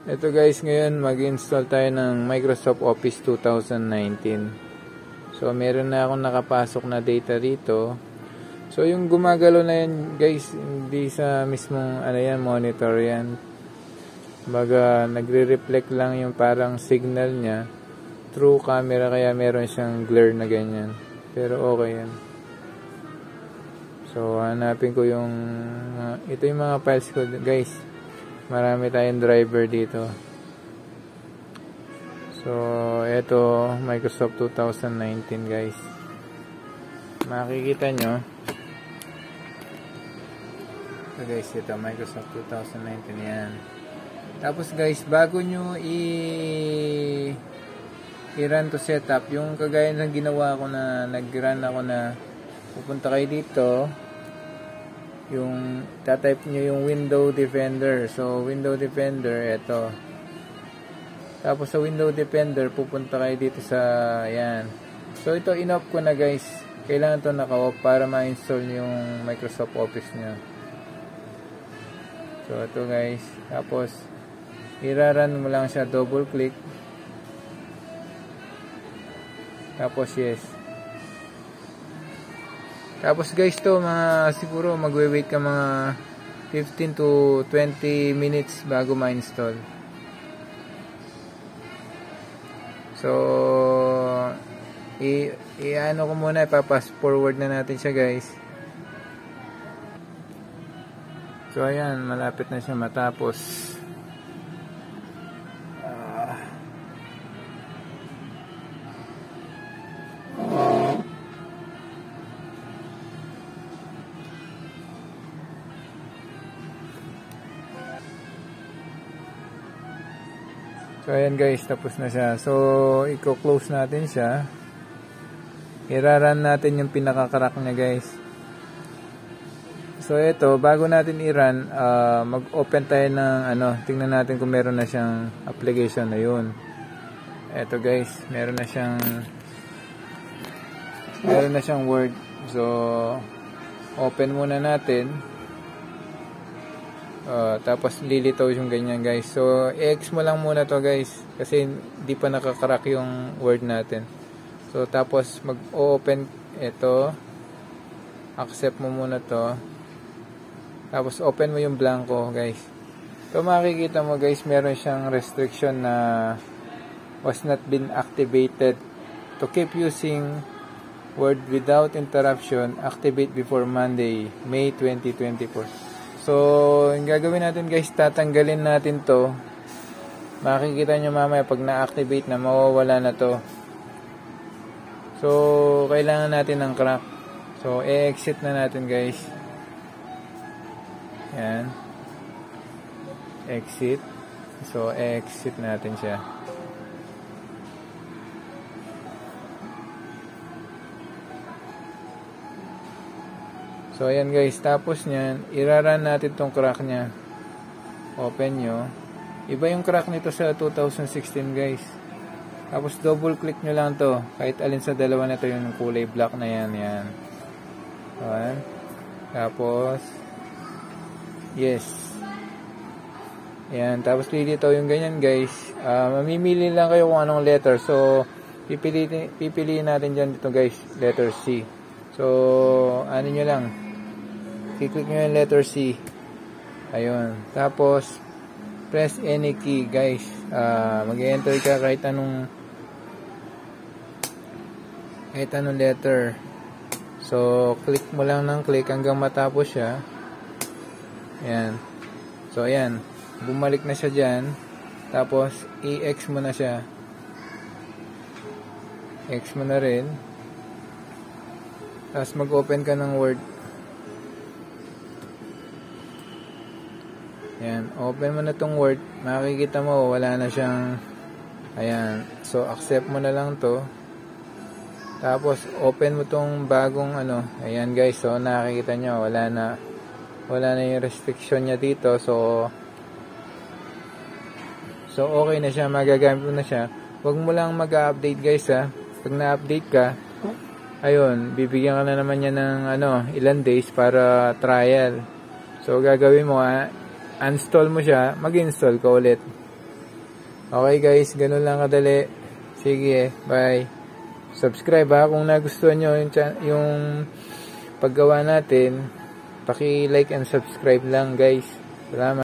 Ito guys, ngayon mag-install tayo ng Microsoft Office 2019. So meron na akong nakapasok na data rito. So yung gumagalaw na yan guys, hindi sa mismong monitor yan. Baga nagre-reflect lang yung parang signal niya through camera, kaya meron siyang glare na ganyan. Pero okay yan. So hanapin ko yung ito yung mga files ko guys. Marami tayong driver dito. So ito Microsoft 2019 guys. Makikita nyo. So guys, ito Microsoft 2019 yan. Tapos guys, bago nyo i-run to setup, yung kagaya ng ginawa ko na nag-run ako na pupunta kayo dito, yung tatype nyo yung Window Defender. So Window Defender, eto. Tapos sa Window Defender, pupunta kayo dito sa yan. So ito in-off ko na guys. Kailangan to naka-off para ma-install yung Microsoft Office nyo. So ito guys. Tapos i-run mo lang siya, double click. Tapos yes. Tapos guys, to mga siguro magwe-wait ka mga 15 to 20 minutes bago ma-install. So i-ano ko muna, ipa-fast forward na natin siya guys. So ayan, malapit na siya matapos. So ayan guys, tapos na siya. So i-close natin siya. I-run natin yung pinaka-crack niya guys. So ito, bago natin i-run, mag-open tayo ng tingnan natin kung meron na siyang application na yun. Ito guys, meron na siyang Word. So open muna natin. Tapos lilitaw yung ganyan guys. So i-X mo lang muna to guys, kasi hindi pa nakakarack yung Word natin. So tapos mag-open ito, accept mo muna to, tapos open mo yung blanco guys. So makikita mo guys, meron siyang restriction na was not been activated. To keep using Word without interruption, activate before Monday, May 2024. So, yung gagawin natin guys, tatanggalin natin to. Makikita nyo mamaya pag na-activate na, mawawala na to. So, kailangan natin ng crack. So, i-exit na natin guys. Yan. Exit. So, i-exit natin siya. So ayan guys, tapos nyan, i-run natin tong crack nya. Open nyo. Iba yung crack nito sa 2016 guys. Tapos double click nyo lang to. Kahit alin sa dalawa na to, yung kulay black na yan. Yan. Ayan. Tapos yes. Ayan. Tapos lilitaw yung ganyan guys. Mamimili lang kayo kung anong letter. So pipiliin natin dyan dito guys, letter C. So ano nyo lang, i-click nyo yung letter C. Ayun. Tapos, press any key, guys. Mag-enter ka kahit anong letter. So, click mo lang ng click hanggang matapos siya. Ayan. So, ayan. Bumalik na siya dyan. Tapos, i-X mo na siya. X mo na rin. Tapos, mag-open ka ng Word. Ayan, open mo na tong Word. Makikita mo, wala na siyang, ayan. So, accept mo na lang to. Tapos, open mo tong bagong ayan guys. So, nakikita nyo, wala na yung restriction niya dito. So, okay na siya. Magagamit mo na siya. Huwag mo lang mag-update guys ha. Pag na-update ka, ayun, bibigyan ka na naman niya ng ilan days para trial. So, gagawin mo uninstall mo siya, mag-install ka ulit. Okay guys, ganun lang kadali. Sige, bye. Subscribe ha kung nagustuhan nyo yung paggawa natin. Paki-like and subscribe lang guys. Salamat.